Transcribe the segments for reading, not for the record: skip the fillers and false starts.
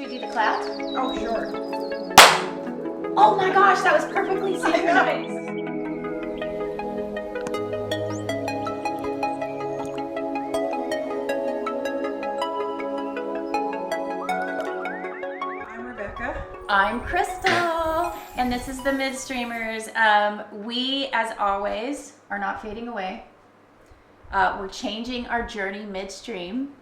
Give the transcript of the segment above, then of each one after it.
Should we do the clap? Oh, sure. Oh my gosh, that was perfectly synchronized. I'm Rebecca. I'm Chrystal, and this is the Midstreamers. We, as always, are not fading away. We're changing our journey midstream,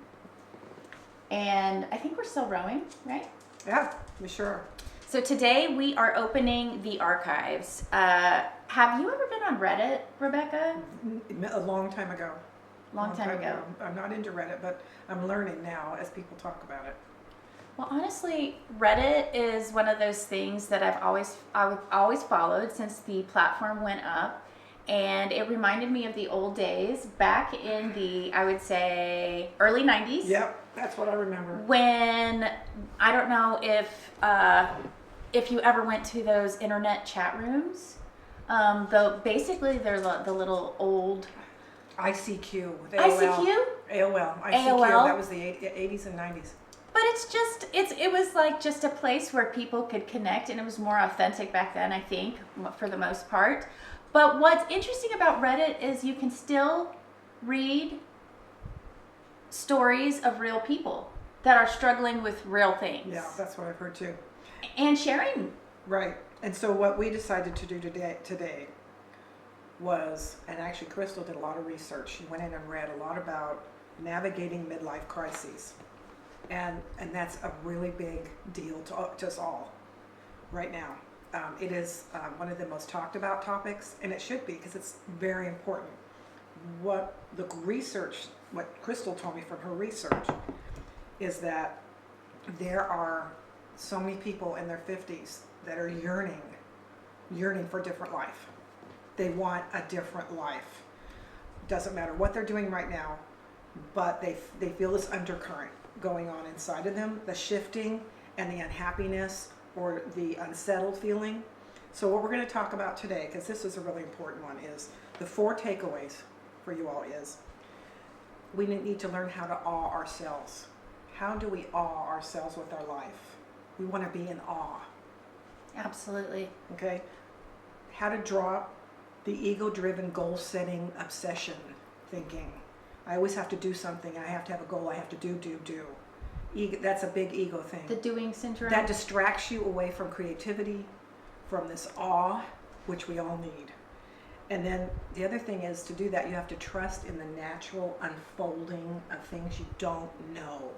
and I think we're still rowing, right? Yeah, we sure are. So today we are opening the archives. Have you ever been on Reddit, Rebecca? A long time ago. Long time ago. I'm not into Reddit, but I'm learning now as people talk about it. Well, honestly, Reddit is one of those things that I've always followed since the platform went up, and it reminded me of the old days back in the, I would say, early 90s. Yep, that's what I remember. When, I don't know if you ever went to those internet chat rooms, though basically they're the little old ICQ. With ICQ? AOL. ICQ. AOL? That was the 80s and 90s. But it was like just a place where people could connect, and it was more authentic back then, I think, for the most part. But what's interesting about Reddit is you can still read stories of real people that are struggling with real things. Yeah, that's what I've heard too. And sharing. Right. And so what we decided to do today was, and actually Chrystal did a lot of research. She went in and read a lot about navigating midlife crises. And that's a really big deal to us all right now. It is one of the most talked about topics, and it should be, because it's very important. What Chrystal told me from her research is that there are so many people in their 50s that are yearning for a different life. They want a different life. Doesn't matter what they're doing right now, but they feel this undercurrent going on inside of them, the shifting and the unhappiness or the unsettled feeling. So what we're going to talk about today, because this is a really important one, is the 4 takeaways for you all is we need to learn how to awe ourselves. How do we awe ourselves with our life? We want to be in awe. Absolutely. Okay? How to drop the ego-driven goal-setting obsession thinking. I always have to do something. I have to have a goal. I have to do. That's a big ego thing. The doing syndrome. That distracts you away from creativity, from this awe, which we all need. And then the other thing is, to do that, you have to trust in the natural unfolding of things you don't know.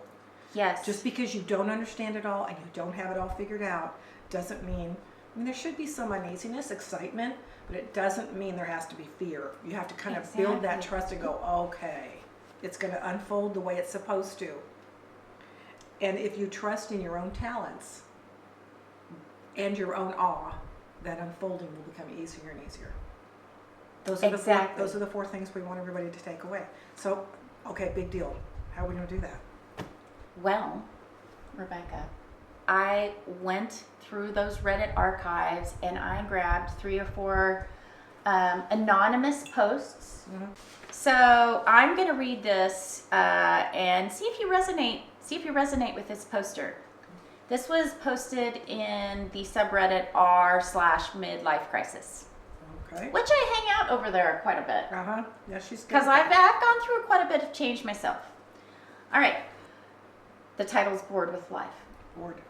Yes. Just because you don't understand it all and you don't have it all figured out doesn't mean, there should be some uneasiness, excitement, but it doesn't mean there has to be fear. You have to kind of build that trust and go, okay, it's going to unfold the way it's supposed to. And if you trust in your own talents and your own awe, that unfolding will become easier and easier. Those are the 4 things we want everybody to take away. So, okay, big deal. How are we going to do that? Well, Rebecca, I went through those Reddit archives and I grabbed 3 or 4 anonymous posts. Mm-hmm. So I'm going to read this and see if you resonate. See if you resonate with this poster. This was posted in the subreddit r/midlifecrisis. Okay. Which I hang out over there quite a bit. Yeah, she's good. Because I've gone through quite a bit of change myself. All right. The title's Bored with Life. Bored.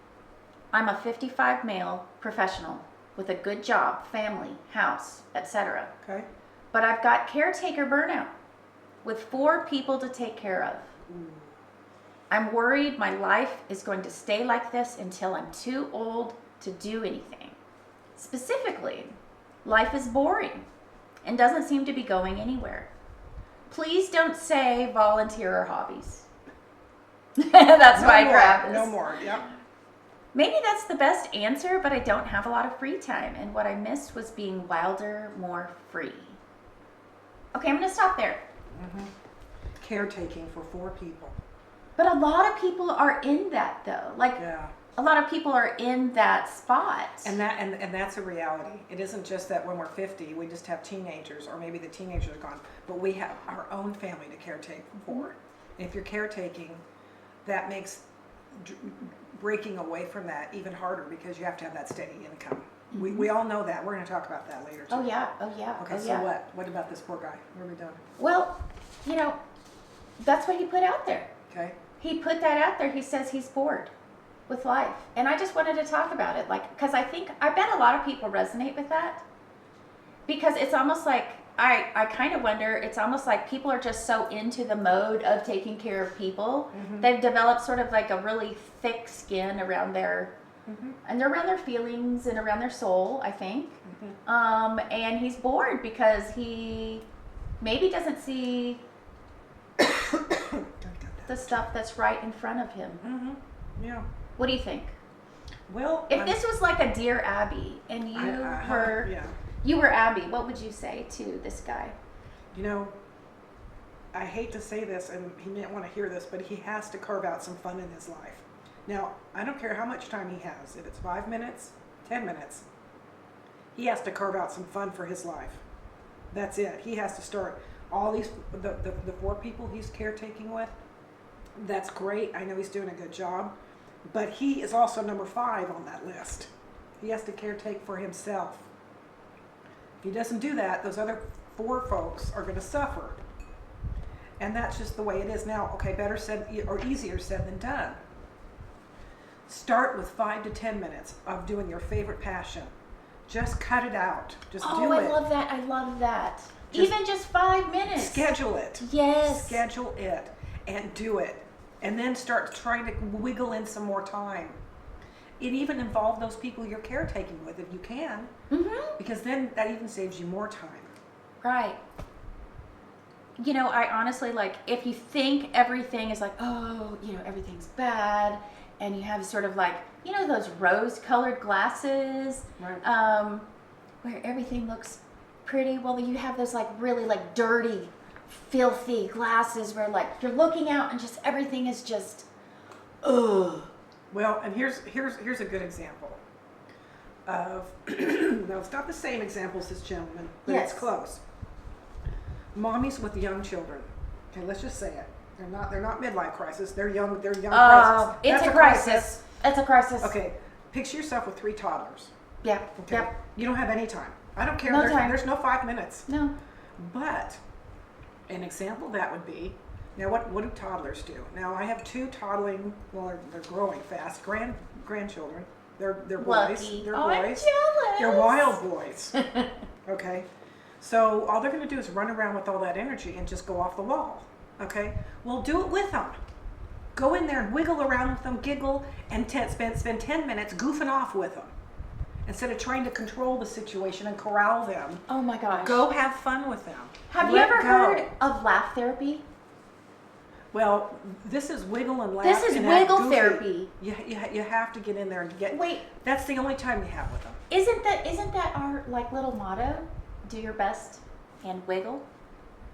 I'm a 55 male professional with a good job, family, house, etc. Okay. But I've got caretaker burnout with 4 people to take care of. Ooh. I'm worried my life is going to stay like this until I'm too old to do anything. Specifically, life is boring and doesn't seem to be going anywhere. Please don't say volunteer or hobbies. That's why I grabbed this. No more, yep. Maybe that's the best answer, but I don't have a lot of free time, and what I missed was being wilder, more free. Okay, I'm going to stop there. Mm-hmm. Caretaking for 4 people. But a lot of people are in that, though. A lot of people are in that spot. And that's a reality. It isn't just that when we're 50, we just have teenagers, or maybe the teenagers are gone, but we have our own family to caretake for. And if you're caretaking, that makes breaking away from that even harder because you have to have that steady income. We all know that. We're going to talk about that later too. Oh yeah. Oh yeah. Okay, oh, so yeah. what? What about this poor guy? What are we doing? Well, you know, that's what he put out there. Okay. He put that out there. He says he's bored with life. And I just wanted to talk about it. Like, because I bet a lot of people resonate with that. Because it's almost like, I kind of wonder, it's almost like people are just so into the mode of taking care of people. Mm-hmm. They've developed sort of like a really thick skin around their, and around their feelings and around their soul, I think. And he's bored because he maybe doesn't see the stuff that's right in front of him. Yeah. What do you think? Well, If this was like a Dear Abby and you were Abby, what would you say to this guy? You know, I hate to say this, and he didn't want to hear this, but he has to carve out some fun in his life. Now, I don't care how much time he has. If it's 5 minutes, 10 minutes, he has to carve out some fun for his life. That's it. He has to start all these, the 4 people he's caretaking with. That's great. I know he's doing a good job. But he is also number 5 on that list. He has to caretake for himself. If he doesn't do that, those other 4 folks are going to suffer. And that's just the way it is now. Okay, better said or easier said than done. Start with 5 to 10 minutes of doing your favorite passion. Just cut it out. Just do it. Oh, I love that. I love that. Even just 5 minutes. Schedule it. Yes. Schedule it and do it. And then start trying to wiggle in some more time. And even involve those people you're caretaking with if you can. Because then that even saves you more time. Right. You know, I honestly, like, if you think everything is like, oh, you know, everything's bad, and you have sort of like, you know, those rose-colored glasses, Right. where everything looks pretty. Well, you have those like really like dirty, filthy glasses where like you're looking out and just everything is just, ugh. Well, and here's a good example of no, it's not the same example as this gentleman, but Yes. it's close. Mommies with young children. Okay, let's just say it. They're not midlife crisis. They're young crisis. It's That's a crisis. It's a crisis. Okay, picture yourself with 3 toddlers. Yeah. Okay, Yep. you don't have any time. I don't care. No time. There's no 5 minutes. No. But an example of that would be, now what do toddlers do? Now I have 2 toddling, well they're growing fast, grandchildren. They're boys. Lucky. They're Oh, I'm boys. jealous. They're wild boys. Okay. So all they're going to do is run around with all that energy and just go off the wall. Okay. Well, do it with them. Go in there and wiggle around with them, giggle, and spend 10 minutes goofing off with them. Instead of trying to control the situation and corral them, Oh my gosh. go have fun with them. Have you Let ever go. heard of laugh therapy? Well, this is wiggle and laugh. This is and act wiggle goofy. therapy. You have to get in there and get. Wait, That's the only time you have with them. isn't that our like little motto? Do your best and wiggle.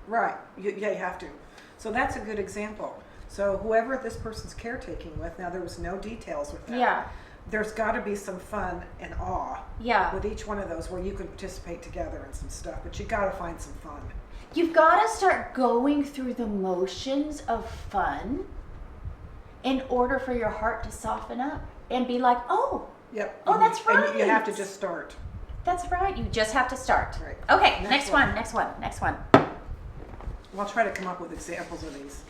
Right. You have to. So that's a good example. So whoever this person's caretaking with, now there was no details with that. Yeah. There's got to be some fun and awe Yeah. with each one of those where you can participate together in some stuff, but you got to find some fun. You've got to start going through the motions of fun in order for your heart to soften up and be like, oh, Yep. Oh, that's And you have to right. just start. that's right. You just have to start. Right. Okay, Next next one. one, next one, next one. I'll try to come up with examples of these.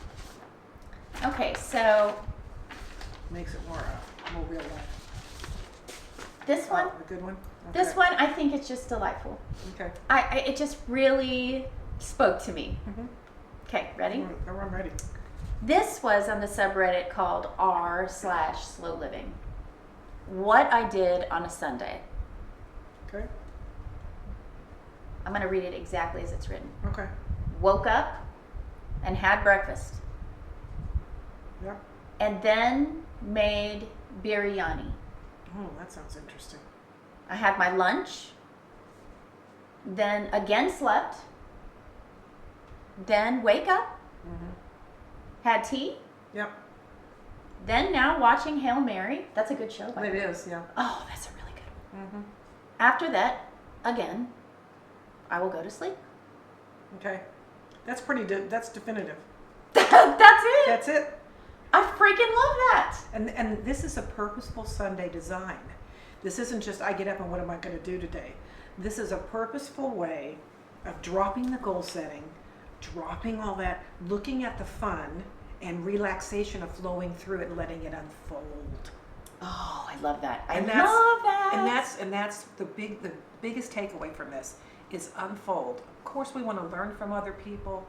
Okay, so Makes it more real life. this one, A good one? this Okay. one, I think it's just delightful. Okay. It just really spoke to me. Mhm. Okay, ready? I'm ready. This was on the subreddit called r/slowliving. What I did on a Sunday. Okay. I'm going to read it exactly as it's written. Okay. Woke up and had breakfast. Yep. And then made biryani. Oh, that sounds interesting. I had my lunch. Then again slept. Then wake up. Mm-hmm. Had tea. Yep. Then now watching Hail Mary. That's a good show, by the It way. is, yeah. Oh, that's a really good one. Mm-hmm. After that, again, I will go to sleep. Okay. That's pretty, that's definitive. That's it. That's it. I freaking love that. And this is a purposeful Sunday design. This isn't just I get up and what am I going to do today. This is a purposeful way of dropping the goal setting, dropping all that, looking at the fun and relaxation of flowing through it and letting it unfold. Oh, I love that. I And love that's- that. And that's the biggest takeaway from this is unfold. Of course, we want to learn from other people,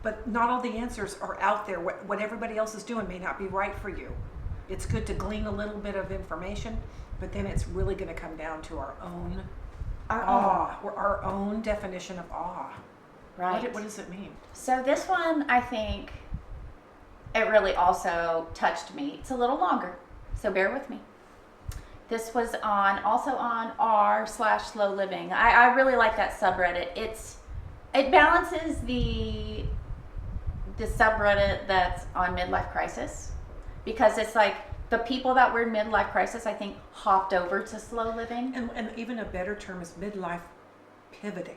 but not all the answers are out there. What everybody else is doing may not be right for you. It's good to glean a little bit of information, but then it's really going to come down to our own awe, or our own definition of awe. Right. What does it mean? So this one, I think, it really also touched me. It's a little longer, so bear with me. This was also on r/slowliving. I really like that subreddit. It balances the subreddit that's on midlife crisis, because it's like the people that were in midlife crisis, I think, hopped over to slow living. And even a better term is midlife pivoting.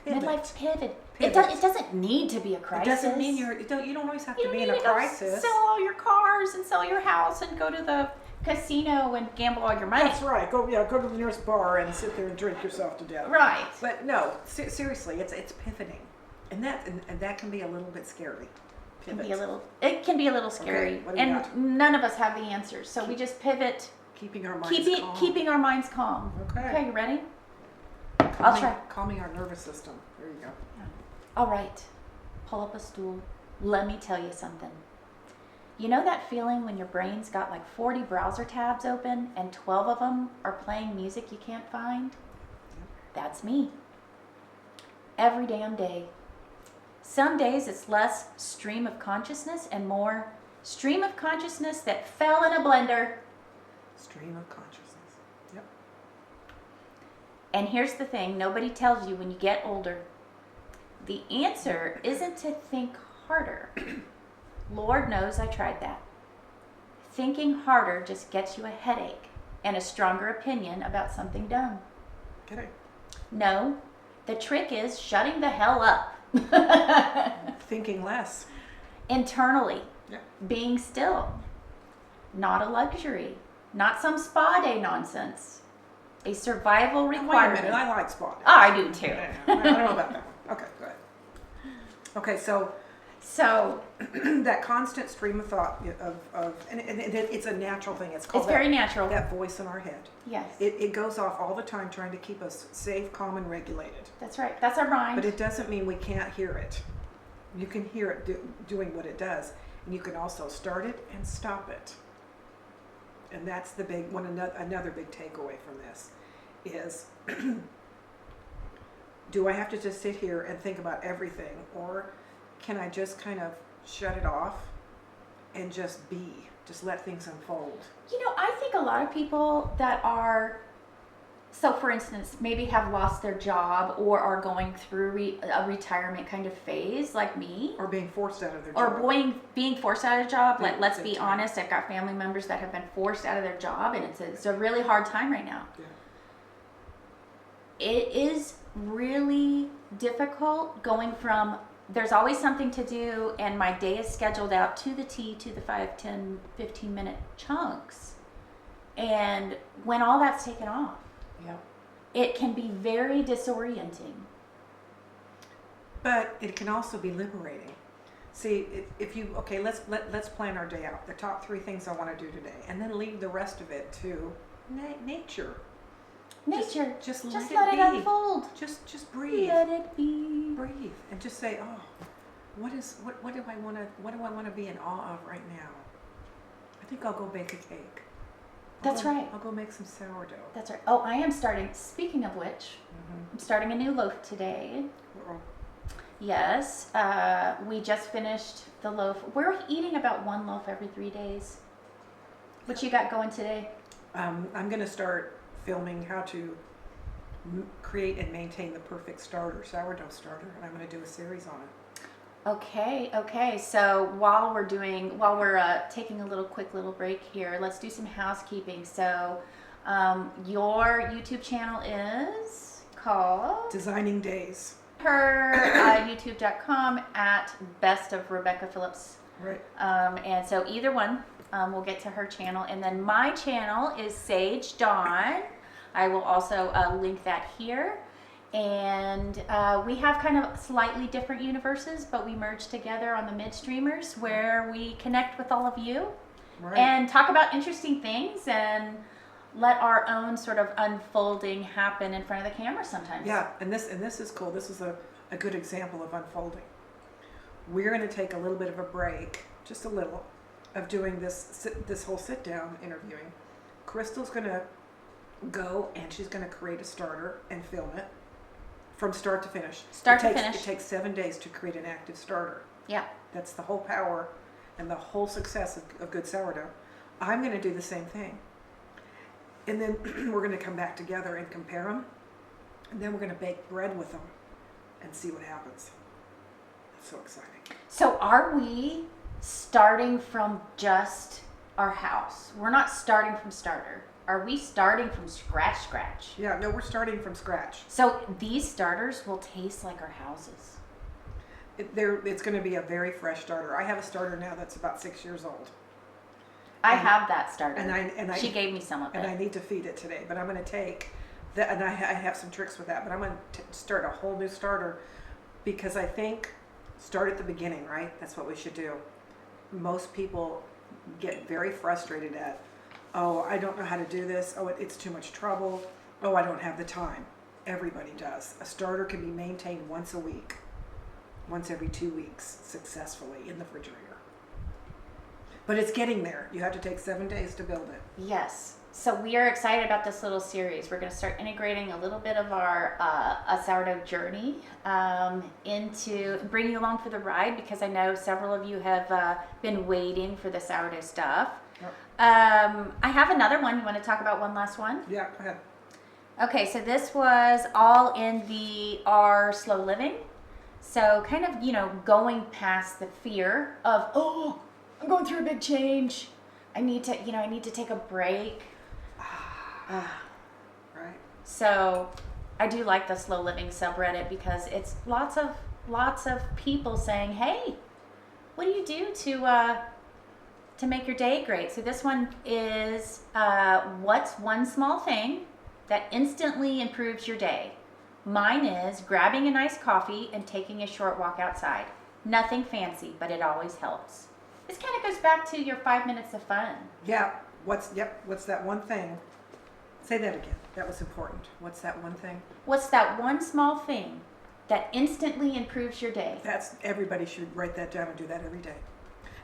Midlife pivot. Pivot. It doesn't need to be a crisis. It doesn't mean you don't always have You to don't be in need a to go crisis. sell all your cars and sell your house and go to the casino and gamble all your money. That's right. Go to the nearest bar and sit there and drink yourself to death. Right. But no, seriously, it's pivoting, and that can be a little bit scary. It can be a little scary, what do you and got? none of us have the answers. So we just pivot, Keeping our minds calm. keeping our minds calm. Okay. You ready? I'll try. Calming our nervous system. There you go. All right. Pull up a stool. Let me tell you something. You know that feeling when your brain's got like 40 browser tabs open and 12 of them are playing music you can't find? That's me. Every damn day. Some days it's less stream of consciousness and more stream of consciousness that fell in a blender. Stream of consciousness. Yep. And here's the thing, nobody tells you when you get older. The answer isn't to think harder. Lord knows I tried that. Thinking harder just gets you a headache and a stronger opinion about something done. Okay. No, the trick is shutting the hell up. Thinking less. Internally, Yeah. being still. Not a luxury, not some spa day nonsense. A survival Wait a requirement. minute, I like spot. I do too. I don't know about that one. Okay, go ahead. Okay, so that constant stream of thought and it's a natural thing. It's called It's very natural. that voice in our head. Yes, It goes off all the time trying to keep us safe, calm, and regulated. that's right. That's our mind. But it doesn't mean we can't hear it. You can hear it doing what it does, and you can also start it and stop it. And that's the big one. Another big takeaway from this is: do I have to just sit here and think about everything, or can I just kind of shut it off and just let things unfold? You know, I think a lot of people that are, so for instance, maybe have lost their job or are going through a retirement kind of phase like me. Or being forced out of their Or job. being forced out of a job. Big- Let's big be time. honest, I've got family members that have been forced out of their job, and it's a really hard time right now. Yeah. It is really difficult going from there's always something to do and my day is scheduled out to the T to the 5, 10, 15 minute chunks. And when all that's taken off, Yeah. it can be very disorienting. But it can also be liberating. See, if you let's plan our day out. The top 3 things I want to do today, and then leave the rest of it to nature. Nature, Just let let it it be. unfold. Just breathe. Let it be. Breathe, and just say, "Oh, what do I want to be in awe of right now?" I think I'll go bake a cake. That's right. I'll go make some sourdough. That's right. Oh, I am starting, speaking of which, I'm starting a new loaf today. Uh-oh. Yes, we just finished the loaf. We're eating about 1 loaf every 3 days. What you got going today? I'm going to start filming how to create and maintain the perfect sourdough starter, and I'm going to do a series on it. Okay. So while we're taking a quick little break here, let's do some housekeeping. So, your YouTube channel is called Designing Days. her YouTube.com at Best of Rebecca Phillips Right. And so either one, we'll get to her channel. And then my channel is Sage Dawn. I will also link that here. And we have kind of slightly different universes, but we merge together on the Midstreamers, where we connect with all of you Right. and talk about interesting things and let our own sort of unfolding happen in front of the camera sometimes. Yeah, and this is cool. This is a good example of unfolding. We're going to take a little bit of a break, just a little, of doing this whole sit down interviewing. Chrystal's going to go and she's going to create a starter and film it from start to finish. It takes 7 days to create an active starter. Yeah. That's the whole power and the whole success of good sourdough. I'm going to do the same thing. And then we're going to come back together and compare them. And then we're going to bake bread with them and see what happens. That's so exciting. So are we starting from just our house? We're not starting from starter. Are we starting from scratch? Yeah, no, we're starting from scratch. So these starters will taste like our houses. It's going to be a very fresh starter. I have a starter now that's about 6 years old. I have that starter. She gave me some of it. And I need to feed it today. But I'm going to take that, and I have some tricks with that. But I'm going to start a whole new starter, because I think start at the beginning, right? That's what we should do. Most people get very frustrated at, oh, I don't know how to do this. Oh, it's too much trouble. Oh, I don't have the time. Everybody does. A starter can be maintained once a week, once every 2 weeks, successfully in the refrigerator. But it's getting there. You have to take 7 days to build it. Yes. So we are excited about this little series. We're going to start integrating a little bit of our a sourdough journey into bringing you along for the ride, because I know several of you have been waiting for the sourdough stuff. Yep. I have another one. You want to talk about one last one? Yeah, go ahead. Okay, so this was all in our slow living. So kind of, going past the fear of, oh, I'm going through a big change. I need to take a break. Right. So I do like the slow living subreddit, because it's lots of people saying, hey, what do you do to make your day great? So this one is, what's one small thing that instantly improves your day? Mine is grabbing a nice coffee and taking a short walk outside. Nothing fancy, but it always helps. This kind of goes back to your 5 minutes of fun. Yeah. What's that one thing? Say that again. That was important. What's that one thing? What's that one small thing that instantly improves your day? Everybody should write that down and do that every day.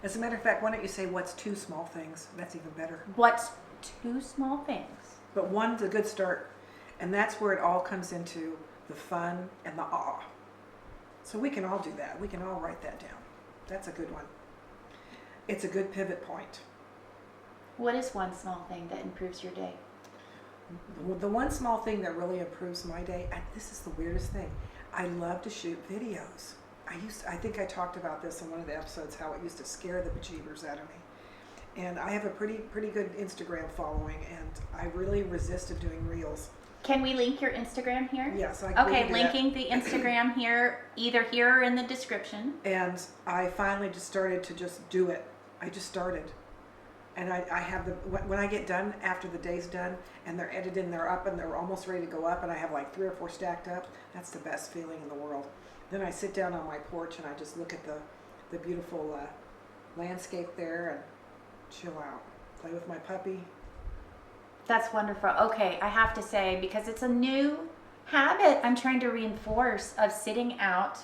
As a matter of fact, why don't you say what's 2 small things? That's even better. What's 2 small things? But one's a good start. And that's where it all comes into the fun and the awe. So we can all do that. We can all write that down. That's a good one. It's a good pivot point. What is one small thing that improves your day? The one small thing that really improves my day, this is the weirdest thing. I love to shoot videos. I think I talked about this in one of the episodes, how it used to scare the bejeebers out of me. And I have a pretty good Instagram following, and I really resisted doing reels. Can we link your Instagram here? Yes, I can. Okay, linking the Instagram here, either here or in the description. And I finally just started to just do it. I just started. And I have when I get done, after the day's done, and they're edited and they're up and they're almost ready to go up, and I have like 3 or 4 stacked up, that's the best feeling in the world. Then I sit down on my porch and I just look at the beautiful landscape there and chill out. Play with my puppy. That's wonderful. Okay, I have to say, because it's a new habit I'm trying to reinforce of sitting out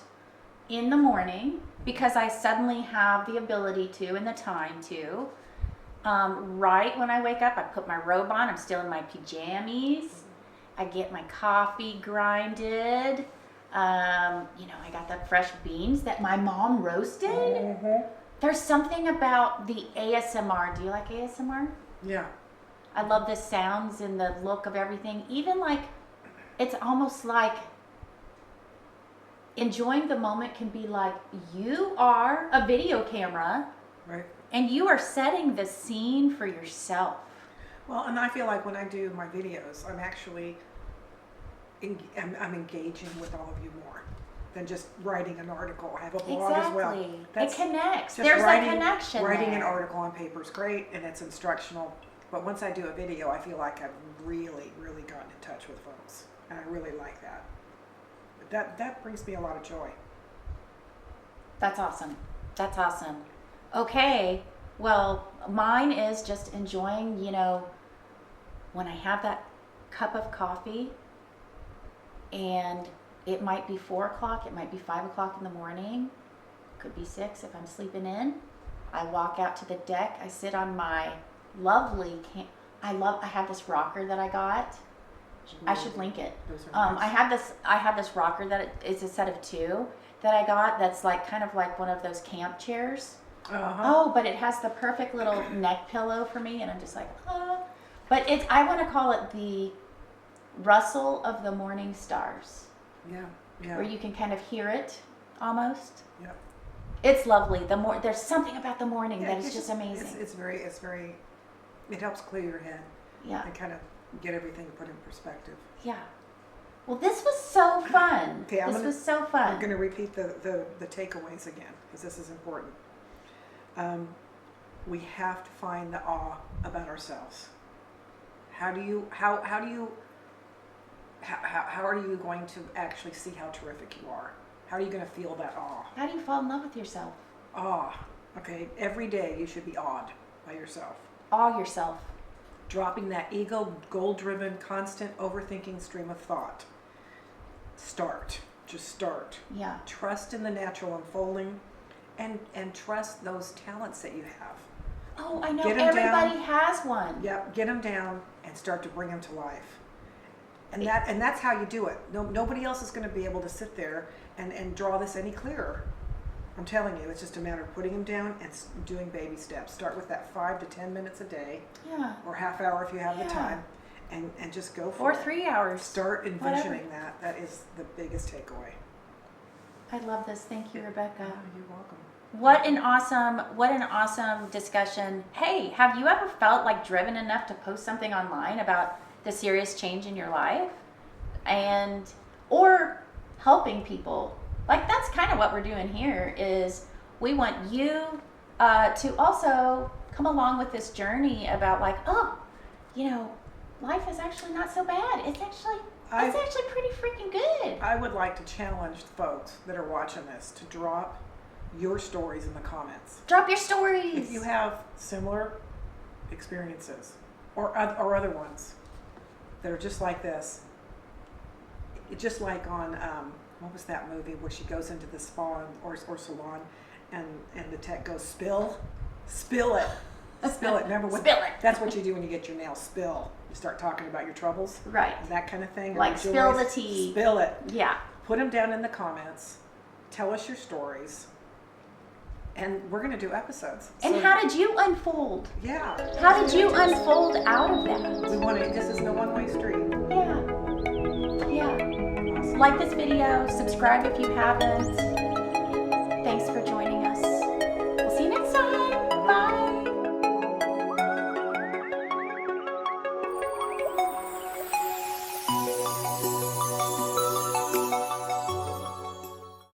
in the morning, because I suddenly have the ability to and the time to. Right when I wake up, I put my robe on. I'm still in my pajamas. I get my coffee grinded. I got the fresh beans that my mom roasted. Mm-hmm. There's something about the ASMR. Do you like ASMR? Yeah. I love the sounds and the look of everything. Even it's almost like enjoying the moment can be like you are a video camera. Right. And you are setting the scene for yourself. Well, and I feel like when I do my videos, I'm actually I'm engaging with all of you more. than just writing an article. I have a blog as well. Exactly. It connects. just There's writing- a connection Writing an there. article on paper is great and it's instructional, but once I do a video, I feel like I've really, really gotten in touch with folks, and I really like that. But that brings me a lot of joy. That's awesome. That's awesome. Okay. Well, mine is just enjoying, when I have that cup of coffee, and it might be 4 o'clock, it might be 5 o'clock in the morning, could be 6 if I'm sleeping in. I walk out to the deck. I sit on my lovely I have this rocker that I got. I should link it. Those are nice. I have this rocker that it's a set of 2 that I got. That's like kind of like one of those camp chairs. Uh-huh. Oh, but it has the perfect little neck pillow for me, and I'm just like, But I want to call it the rustle of the morning stars, Yeah. where you can kind of hear it almost. Yeah. It's lovely. There's something about the morning that is it's just amazing. It's very, it helps clear your head Yeah. and kind of get everything put in perspective. Yeah. Well, this was so fun. Okay, this was so I'm fun. going to repeat the takeaways again, because this is important. We have to find the awe about ourselves. How are you going to actually see how terrific you are? How are you going to feel that awe? How do you fall in love with yourself? Awe. Okay, every day you should be awed by yourself. Awe yourself. Dropping that ego, goal-driven, constant overthinking stream of thought. Just start. Yeah. Trust in the natural unfolding, and trust those talents that you have. Oh, I know. Get 'em Everybody has one. Yep, get them down and start to bring them to life. And that's how you do it. Nobody else is going to be able to sit there and draw this any clearer. I'm telling you, it's just a matter of putting them down and doing baby steps. Start with that 5 to 10 minutes a day, Yeah. or half hour if you have the Yeah. time, and just go for Or it. 3 hours. Start envisioning Whatever. that. That is the biggest takeaway. I love this. Thank you, Rebecca. You're welcome. What an awesome discussion. Hey, have you ever felt like driven enough to post something online about the serious change in your life? Or helping people? Like, that's kind of what we're doing here, is we want you to also come along with this journey about like, life is actually not so bad. It's actually pretty freaking good. I would like to challenge the folks that are watching this to drop your stories in the comments. Drop your stories. If you have similar experiences or other ones that are just like this, just like on what was that movie where she goes into the spa or salon and the tech goes, spill it. Remember what? Spill it. That's what you do when you get your nails. Spill. You start talking about your troubles. Right. That kind of thing. or Like your spill joys. the tea. Spill it. Yeah. Put them down in the comments. Tell us your stories. And we're going to do episodes. And So, how did you unfold? Yeah. How did you unfold out of that? We want to, this is no one-way street. Yeah. Yeah. Like this video, subscribe if you haven't.